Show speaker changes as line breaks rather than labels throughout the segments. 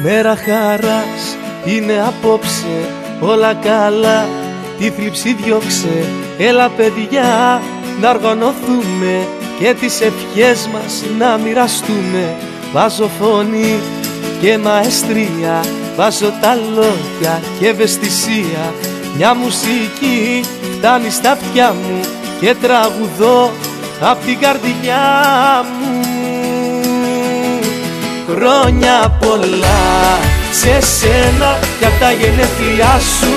Μέρα χαράς είναι απόψε, όλα καλά, τη θλίψη διώξε. Έλα παιδιά να οργανωθούμε και τις ευχές μας να μοιραστούμε. Βάζω φωνή και μαεστρία, βάζω τα λόγια και ευαισθησία. Μια μουσική φτάνει στα αυτιά μου και τραγουδώ απ' την καρδιά μου. Χρόνια πολλά σε σένα για τα γενέθλιά σου,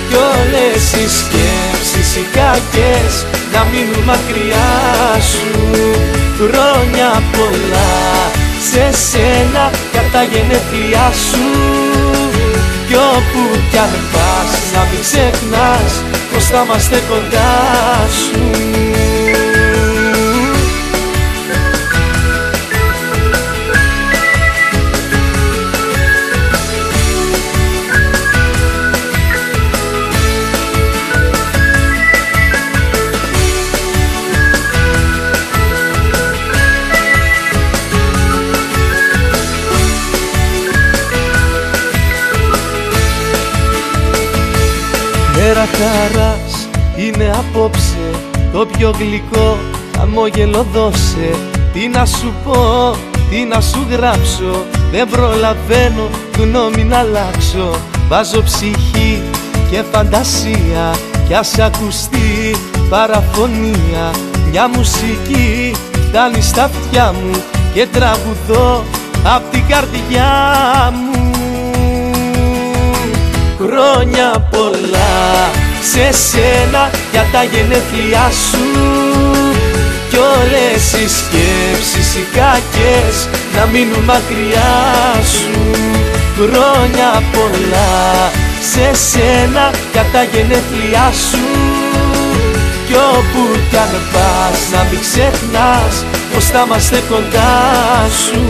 κι όλες οι σκέψεις οι κακές να μείνουν μακριά σου. Χρόνια πολλά σε σένα για τα γενέθλιά σου, κι όπου κι αν πας να μην ξεχνάς πως θα είμαστε κοντά σου. Μέρα χαράς είναι απόψε, το πιο γλυκό χαμόγελο δώσε. Τι να σου πω, τι να σου γράψω, δεν προλαβαίνω γνώμη να αλλάξω. Βάζω ψυχή και φαντασία κι ας ακουστεί παραφωνία. Μια μουσική φτάνει στα αυτιά μου και τραγουδώ απ' την καρδιά μου. Χρόνια πολλά σε σένα για τα γενέθλιά σου, κι όλες οι σκέψεις οι κακές να μείνουν μακριά σου. Χρόνια πολλά σε σένα για τα γενέθλιά σου, κι όπου κι αν πας να μην ξεχνάς πως θα είμαστε κοντά σου.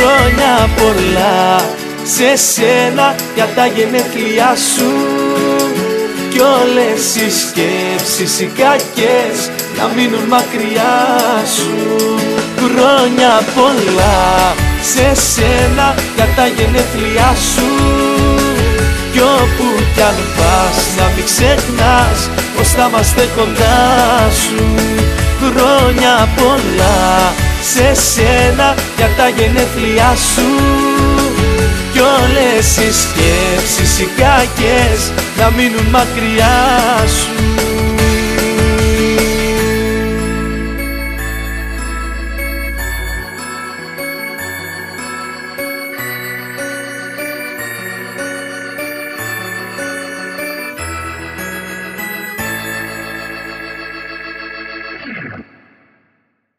Χρόνια πολλά σε σένα για τα γενέθλιά σου, κι όλες οι σκέψεις οι κακές να μείνουν μακριά σου. Χρόνια πολλά σε σένα για τα γενέθλιά σου, κι όπου κι αν πας να μην ξεχνάς πως θα είμαστε κοντά σου. Χρόνια πολλά σε σένα για τα γενέθλιά σου, κι όλες οι σκέψεις οι κακές να μείνουν μακριά σου.